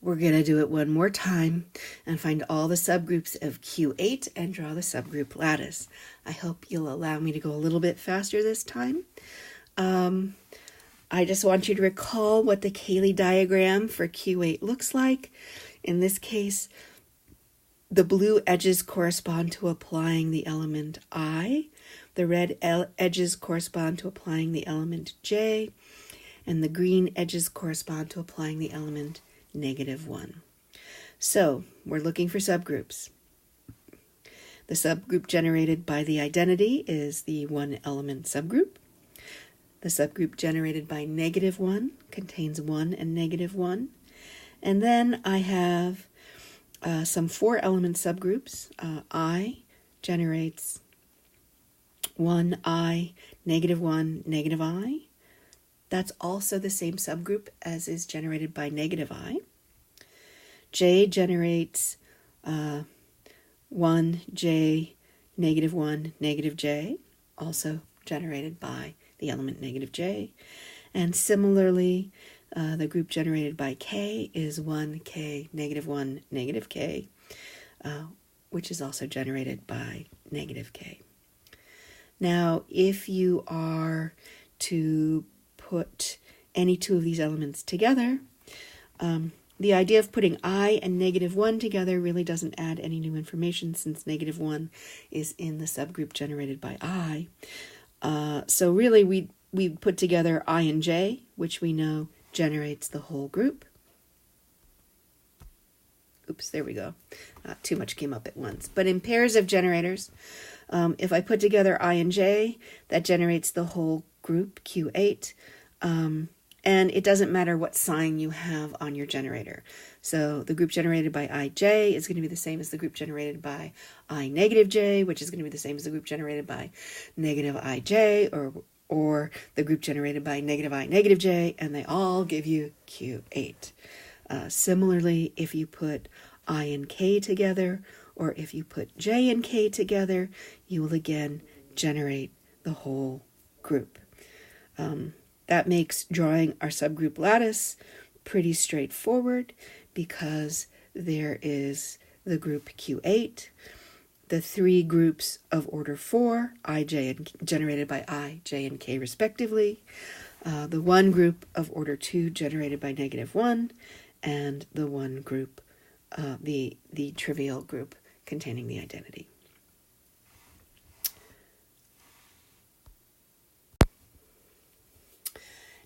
we're going to do it one more time and find all the subgroups of Q8 and draw the subgroup lattice. I hope you'll allow me to go a little bit faster this time. I just want you to recall what the Cayley diagram for Q8 looks like. In this case, the blue edges correspond to applying the element I, the red edges correspond to applying the element J, and the green edges correspond to applying the element -1. So we're looking for subgroups. The subgroup generated by the identity is the one element subgroup. The subgroup generated by -1 contains 1 and -1. And then I have some 4 element subgroups. I generates 1I, -1, -I. That's also the same subgroup as is generated by -I. J generates 1J, -1, -J, also generated by the element -J. And similarly, the group generated by K is 1K, -1, -K, which is also generated by -K. Now, if you are to put any two of these elements together, the idea of putting I and -1 together really doesn't add any new information since -1 is in the subgroup generated by I. So really we put together I and J, which we know generates the whole group. Oops, there we go. Too much came up at once. But in pairs of generators, if I put together I and J, that generates the whole group, Q8. And it doesn't matter what sign you have on your generator. So the group generated by IJ is going to be the same as the group generated by I -J, which is going to be the same as the group generated by -IJ, or the group generated by -I -J, and they all give you Q8. Similarly, if you put I and K together, or if you put J and K together, you will again generate the whole group. That makes drawing our subgroup lattice pretty straightforward because there is the group Q8, the 3 groups of order 4, I, J, and generated by I, J, and K respectively, the 1 group of order 2 generated by -1, and the 1 group, the trivial group containing the identity.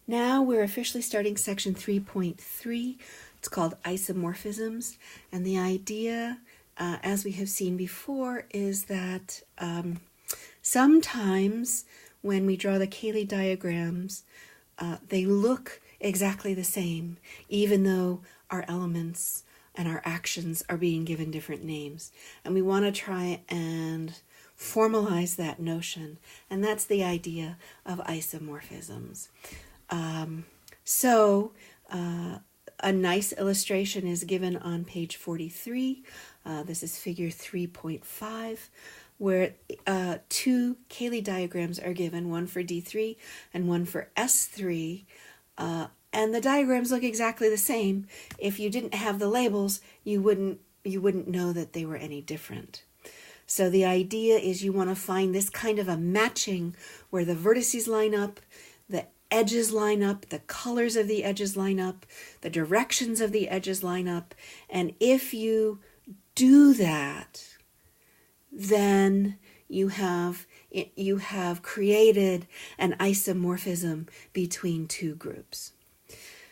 Now we're officially starting section 3.3. It's called isomorphisms, and the idea, as we have seen before, is that sometimes when we draw the Cayley diagrams, they look exactly the same, even though our elements and our actions are being given different names. And we want to try and formalize that notion, and that's the idea of isomorphisms. A nice illustration is given on page 43. This is figure 3.5, where 2 Cayley diagrams are given, one for D3 and one for S3. And the diagrams look exactly the same. If you didn't have the labels, you wouldn't know that they were any different. So the idea is you want to find this kind of a matching where the vertices line up, the edges line up, the colors of the edges line up, the directions of the edges line up. And if you do that, then you have created an isomorphism between 2 groups.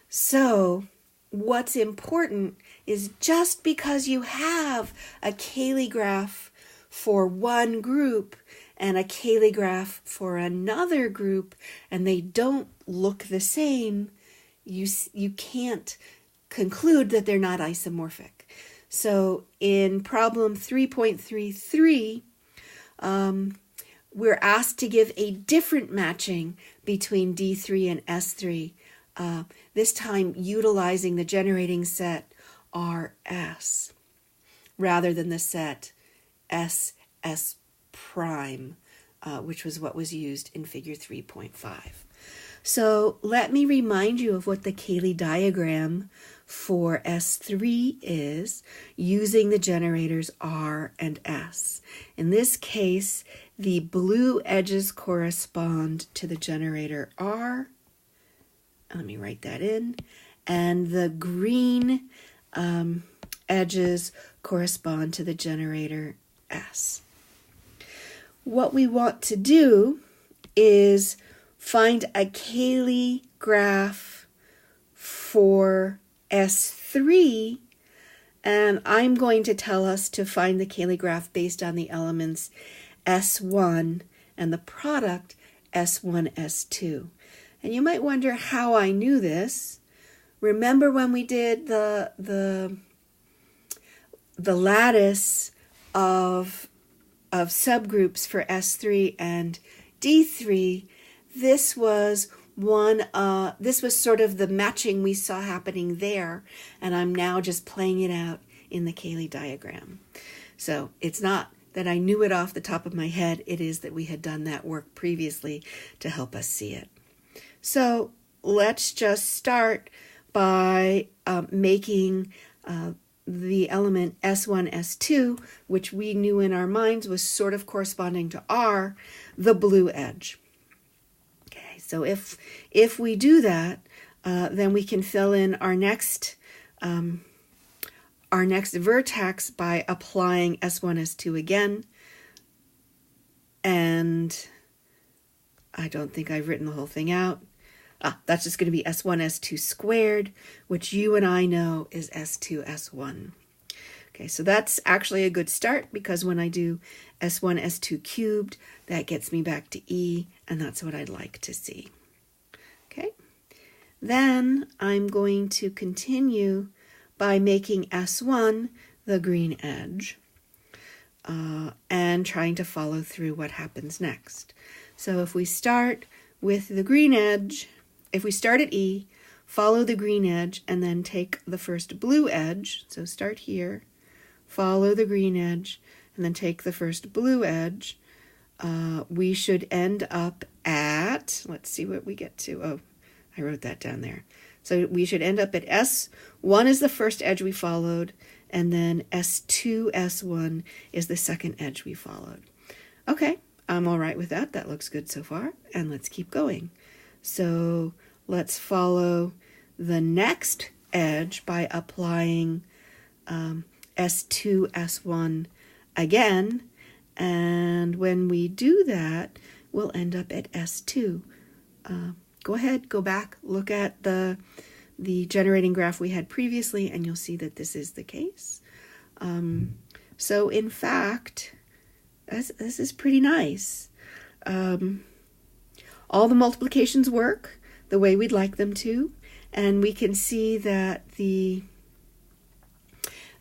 So what's important is just because you have a Cayley graph for one group and a Cayley graph for another group, and they don't look the same, you can't conclude that they're not isomorphic. So in problem 3.33, we're asked to give a different matching between D3 and S3, this time utilizing the generating set RS rather than the set SS prime, which was what was used in figure 3.5. So let me remind you of what the Cayley diagram for S3 is using the generators R and S. In this case, the blue edges correspond to the generator R. Let me write that in. And the green edges correspond to the generator S. What we want to do is find a Cayley graph for S3, and I'm going to tell us to find the Cayley graph based on the elements S1 and the product S1, S2. And you might wonder how I knew this. Remember when we did the lattice of subgroups for S3 and D3, this was this was sort of the matching we saw happening there, and I'm now just playing it out in the Cayley diagram. So it's not that I knew it off the top of my head, it is that we had done that work previously to help us see it. So let's just start by making the element S1, S2, which we knew in our minds was sort of corresponding to R, the blue edge. Okay, so if we do that, then we can fill in our next vertex by applying S1, S2 again. And I don't think I've written the whole thing out. That's just going to be S1, S2 squared, which you and I know is S2, S1. Okay, so that's actually a good start because when I do S1, S2 cubed, that gets me back to E, and that's what I'd like to see. Okay, then I'm going to continue by making S1 the green edge and trying to follow through what happens next. So if we start with the green edge, if we start at E, follow the green edge, and then take the first blue edge, so start here, follow the green edge, and then take the first blue edge, we should end up at, let's see what we get to. Oh, I wrote that down there. So we should end up at S1 is the first edge we followed, and then S2, S1 is the second edge we followed. Okay, I'm all right with that. That looks good so far, and let's keep going. So let's follow the next edge by applying S2, S1 again. And when we do that, we'll end up at S2. Go ahead, go back, look at the generating graph we had previously, and you'll see that this is the case. So in fact, this is pretty nice. All the multiplications work the way we'd like them to, and we can see that the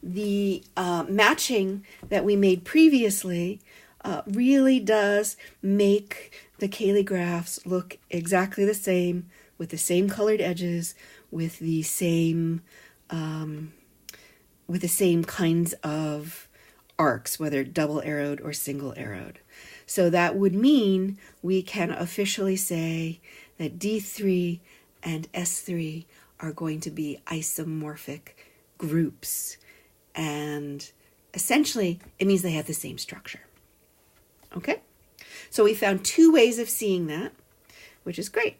matching that we made previously really does make the Cayley graphs look exactly the same, with the same colored edges, with the same kinds of arcs, whether double arrowed or single arrowed. So that would mean we can officially say that D3 and S3 are going to be isomorphic groups. And essentially, it means they have the same structure. Okay? So we found two ways of seeing that, which is great.